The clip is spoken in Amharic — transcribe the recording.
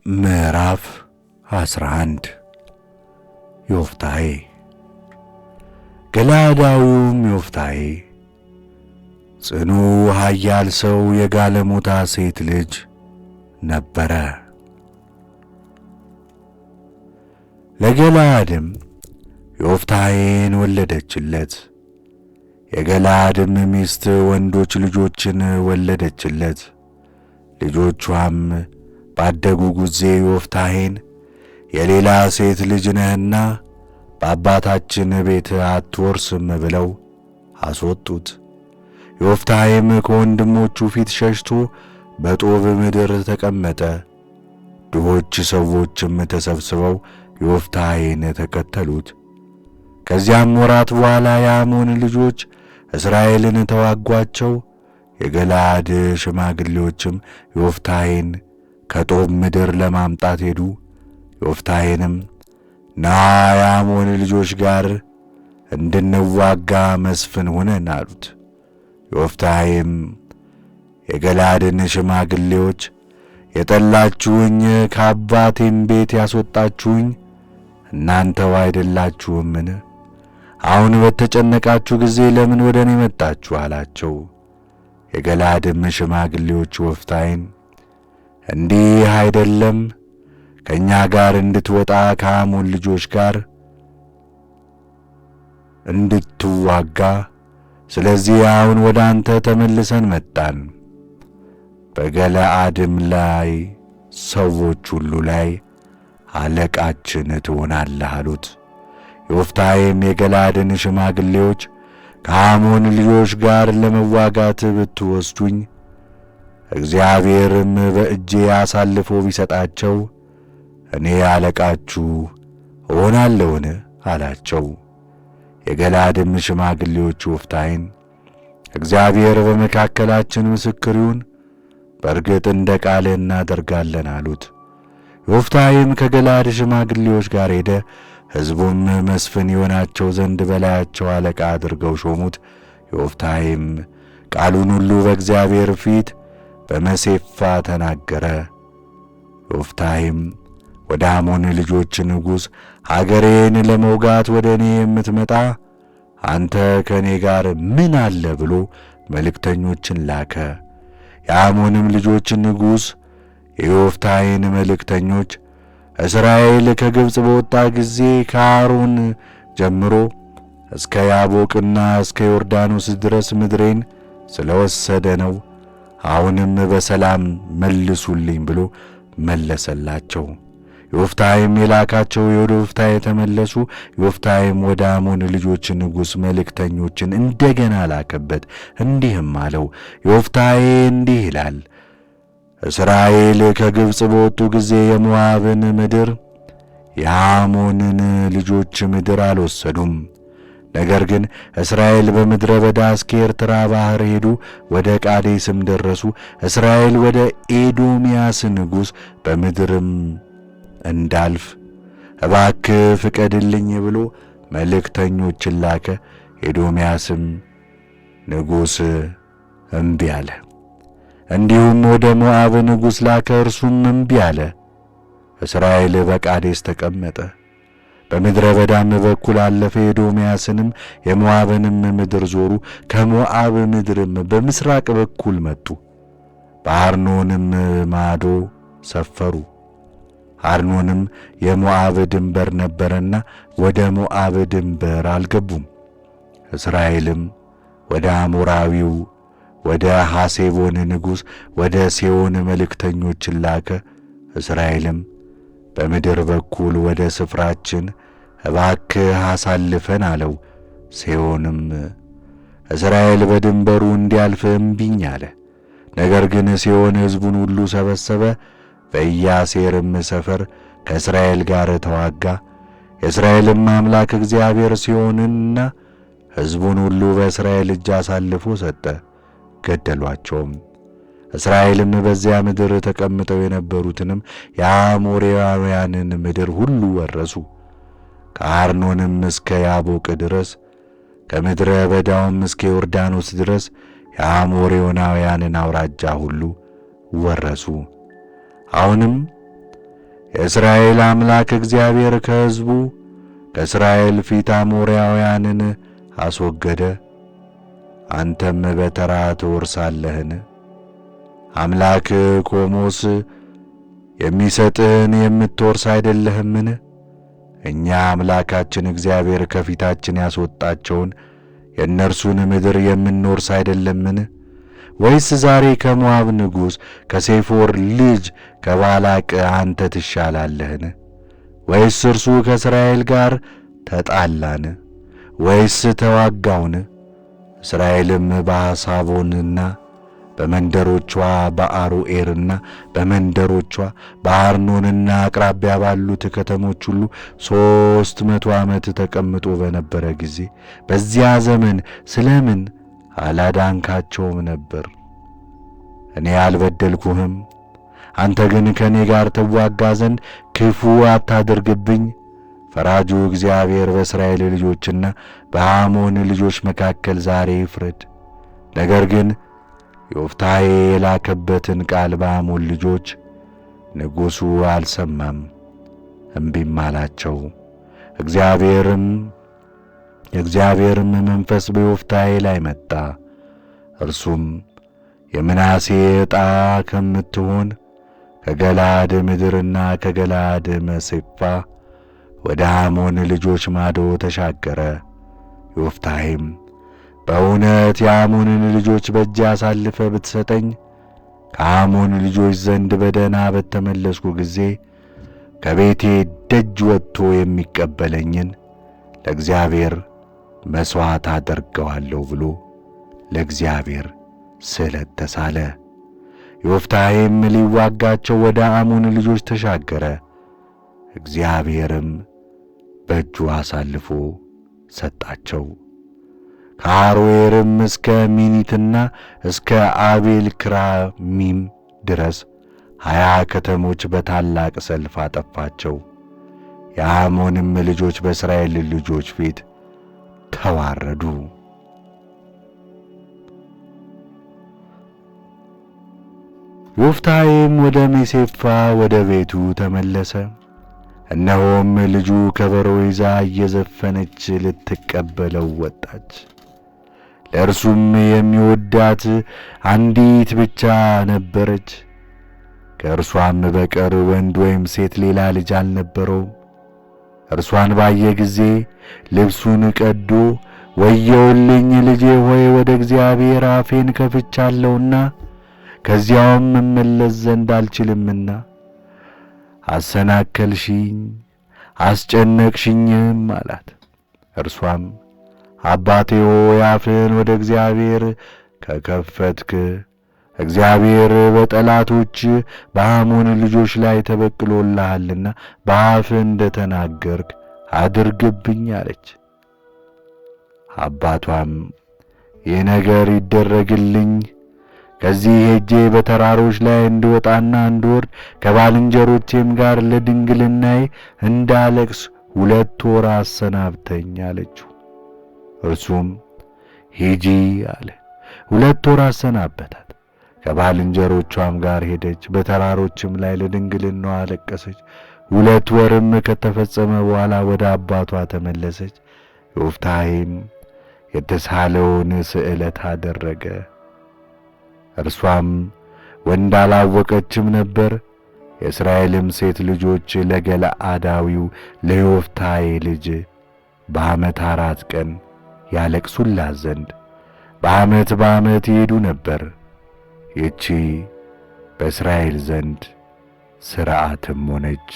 ምዕራፍ 11 ዮፍታሔ። ገለዓዳዊውም ዮፍታሔ ጽኑ ኃያል ሰው የጋለሞታ ሴት ልጅ ነበረ። ለገለዓድም ዮፍታሔን ወለደችለት። የገለዓድም ሚስት ወንዶች ልጆችን ወለደችለት። ልጆቿም ባደጉ ጊዜ ዮፍታሔን የሌላ ሴት ልጅ ነህና በአባታችን ቤት አትወርስም ብለው አስወጡት። ዮፍታሔም ከወንድሞቹ ፊት ሸሽቶ በጦብ ምድር ተቀመጠ። ድሆች ሰዎችም ተሰብስበው ዮፍታሔን ተከተሉት። ከዚያም ወራት በኋላ የአሞን ልጆች እስራኤልን ተዋጓቸው። የገለዓድ ሽማግሌዎችም ዮፍታሔን ከጦብ ምድር ለማምጣት ሄዱ። ዮፍታሔንም ና የአሞን ልጆች ጋር እንድንዋጋ መስፍን ሁነን አሉት። ዮፍታሔም የገለዓድን ሽማግሌዎች የጠላችሁኝ ከአባቴም ቤት ያስወጣችሁኝ እናንተው አይደላችሁምን? አሁን በተጨነቃችሁ ጊዜ ለምን ወደ እኔ መጣችሁ? አላቸው። የገለዓድም ሽማግሌዎች ዮፍታሔን እንዲህ አይደለም፣ ከእኛ ጋር እንድትወጣ ከአሞን ልጆች ጋር እንድትዋጋ፣ ስለዚህ አሁን ወደ አንተ ተመልሰን መጣን። በገለዓድም ላይ ሰዎች ሁሉ ላይ አለቃችን ትሆናለህ አሉት። ዮፍታሔም የገለዓድን ሽማግሌዎች ከአሞን ልጆች ጋር ለመዋጋት ብትወስዱኝ እግዚአብሔርም በእጄ አሳልፎ ቢሰጣቸው እኔ አለቃችሁ እሆናለሁን? አላቸው። የገለዓድም ሽማግሌዎች ዮፍታሔን እግዚአብሔር በመካከላችን ምስክር ይሁን፣ በእርግጥ እንደ ቃልህ እናደርጋለን አሉት። ዮፍታሔም ከገለዓድ ሽማግሌዎች ጋር ሄደ። ሕዝቡም መስፍን ይሆናቸው ዘንድ በላያቸው አለቃ አድርገው ሾሙት። ዮፍታሔም ቃሉን ሁሉ በእግዚአብሔር ፊት በመሴፋ ተናገረ። ዮፍታሔም ወደ አሞን ልጆች ንጉሥ አገሬን ለመውጋት ወደ እኔ የምትመጣ አንተ ከእኔ ጋር ምን አለ ብሎ መልእክተኞችን ላከ። የአሞንም ልጆች ንጉሥ የዮፍታሔን መልእክተኞች እስራኤል ከግብፅ በወጣ ጊዜ ከአርኖን ጀምሮ እስከ ያቦቅና እስከ ዮርዳኖስ ድረስ ምድሬን ስለወሰደ ነው፣ አሁንም በሰላም መልሱልኝ ብሎ መለሰላቸው። ዮፍታሔም የላካቸው ወደ ዮፍታሔ ተመለሱ። ዮፍታሔም ወደ አሞን ልጆች ንጉሥ መልእክተኞችን እንደገና ላከበት፣ እንዲህም አለው፣ ዮፍታሔ እንዲህ ይላል፣ እስራኤል ከግብፅ በወጡ ጊዜ የሞዓብን ምድር የአሞንን ልጆች ምድር አልወሰዱም። ነገር ግን እስራኤል በምድረ በዳ እስከ ኤርትራ ባሕር ሄዱ፣ ወደ ቃዴስም ደረሱ። እስራኤል ወደ ኤዶምያስ ንጉሥ በምድርም እንዳልፍ እባክህ ፍቀድልኝ ብሎ መልእክተኞችን ላከ። ኤዶምያስም ንጉሥ እምቢ አለ። እንዲሁም ወደ ሞዓብ ንጉሥ ላከ፣ እርሱም እምቢ አለ። እስራኤል በቃዴስ ተቀመጠ። በምድረ በዳም በኩል አለፈ። ኤዶምያስንም የሞዓብንም ምድር ዞሩ። ከሞዓብ ምድርም በምሥራቅ በኩል መጡ፣ በአርኖንም ማዶ ሰፈሩ። አርኖንም የሞዓብ ድንበር ነበረና ወደ ሞዓብ ድንበር አልገቡም። እስራኤልም ወደ አሞራዊው ወደ ሐሴቦን ንጉሥ ወደ ሴዎን መልእክተኞችን ላከ። እስራኤልም በምድር በኩል ወደ ስፍራችን እባክህ አሳልፈን አለው። ሴዎንም እስራኤል በድንበሩ እንዲያልፍ እምቢኝ አለ። ነገር ግን ሴዎን ሕዝቡን ሁሉ ሰበሰበ፣ በኢያሴርም ሰፈር ከእስራኤል ጋር ተዋጋ። የእስራኤልም አምላክ እግዚአብሔር ሴዎንንና ሕዝቡን ሁሉ በእስራኤል እጅ አሳልፎ ሰጠ፣ ገደሏቸውም። እስራኤልም በዚያ ምድር ተቀምጠው የነበሩትንም የአሞራውያንን ምድር ሁሉ ወረሱ፣ ከአርኖንም እስከ ያቦቅ ድረስ ከምድረ በዳውም እስከ ዮርዳኖስ ድረስ የአሞራውያንን አውራጃ ሁሉ ወረሱ። አሁንም የእስራኤል አምላክ እግዚአብሔር ከሕዝቡ ከእስራኤል ፊት አሞራውያንን አስወገደ። አንተም በተራ ትወርሳለህን? አምላክ ቆሞስ የሚሰጥህን የምትወርስ አይደለህምን? እኛ አምላካችን እግዚአብሔር ከፊታችን ያስወጣቸውን የእነርሱን ምድር የምንወርስ አይደለምን? ወይስ ዛሬ ከሞዓብ ንጉሥ ከሴፎር ልጅ ከባላቅ አንተ ትሻላለህን? ወይስ እርሱ ከእስራኤል ጋር ተጣላን? ወይስ ተዋጋውን? እስራኤልም በሐሳቦንና በመንደሮቿ በአሮዔርና በመንደሮቿ በአርኖንና አቅራቢያ ባሉት ከተሞች ሁሉ 300 ዓመት ተቀምጦ በነበረ ጊዜ በዚያ ዘመን ስለምን አላዳንካቸውም ነበር? እኔ አልበደልኩህም። አንተ ግን ከእኔ ጋር ትዋጋ ዘንድ ክፉ አታድርግብኝ። ፈራጁ እግዚአብሔር በእስራኤል ልጆችና በአሞን ልጆች መካከል ዛሬ ይፍረድ። ነገር ግን ዮፍታሔ የላከበትን ቃል በአሞን ልጆች ንጉሡ አልሰማም፣ እምቢም አላቸው። የእግዚአብሔርም መንፈስ በዮፍታሔ ላይ መጣ። እርሱም የምናሴ ዕጣ ከምትሆን ከገላድ ምድርና ከገላድ መሴፋ ወደ አሞን ልጆች ማዶ ተሻገረ። ዮፍታሔም በእውነት የአሞንን ልጆች በእጄ አሳልፈ ብትሰጠኝ ከአሞን ልጆች ዘንድ በደኅና በተመለስኩ ጊዜ ከቤቴ ደጅ ወጥቶ የሚቀበለኝን ለእግዚአብሔር መሥዋዕት አደርገዋለሁ ብሎ ለእግዚአብሔር ስእለት ተሳለ። ዮፍታሔም ሊዋጋቸው ወደ አሞን ልጆች ተሻገረ። እግዚአብሔርም በእጁ አሳልፎ ሰጣቸው። ከአሮዔርም እስከ ሚኒትና እስከ አቤል ክራሚም ድረስ 20 ከተሞች በታላቅ ሰልፍ አጠፋቸው። የአሞንም ልጆች በእስራኤል ልጆች ፊት ተዋረዱ። ዮፍታሔም ወደ ሜሴፋ ወደ ቤቱ ተመለሰ። እነሆም ልጁ ከበሮ ይዛ እየዘፈነች ልትቀበለው ወጣች። ለእርሱም የሚወዳት አንዲት ብቻ ነበረች። ከእርሷም በቀር ወንድ ወይም ሴት ሌላ ልጅ አልነበረውም። እርሷን ባየ ጊዜ ልብሱን ቀዶ ወየውልኝ ልጄ ሆይ ወደ እግዚአብሔር አፌን ከፍቻለሁና ከዚያውም እመለስ ዘንድ አልችልምና አሰናከልሽኝ አስጨነቅሽኝም አላት። እርሷም አባቴ ሆይ አፍህን ወደ እግዚአብሔር ከከፈትክ እግዚአብሔር በጠላቶች በአሞን ልጆች ላይ ተበቅሎልሃልና በአፍህ እንደ ተናገርክ አድርግብኝ አለች። አባቷም ይህ ነገር ይደረግልኝ ከዚህ ሄጄ በተራሮች ላይ እንድወጣና እንድወርድ ከባልንጀሮቼም ጋር ለድንግልናዬ እንዳለቅስ 2 ወር አሰናብተኝ አለችው። እርሱም ሂጂ አለ። 2 ወር አሰናበታት። ከባልንጀሮቿም ጋር ሄደች፣ በተራሮችም ላይ ለድንግልናዋ አለቀሰች። 2 ወርም ከተፈጸመ በኋላ ወደ አባቷ ተመለሰች። ዮፍታሔም የተሳለውን ስእለት አደረገ። እርሷም ወንድ አላወቀችም ነበር። የእስራኤልም ሴት ልጆች ለገለዓዳዊው ለዮፍታሔ ልጅ በዓመት 4 ቀን ያለቅሱላት ዘንድ በዓመት ይሄዱ ነበር። ይህች በእስራኤል ዘንድ ሥርዓትም ሆነች።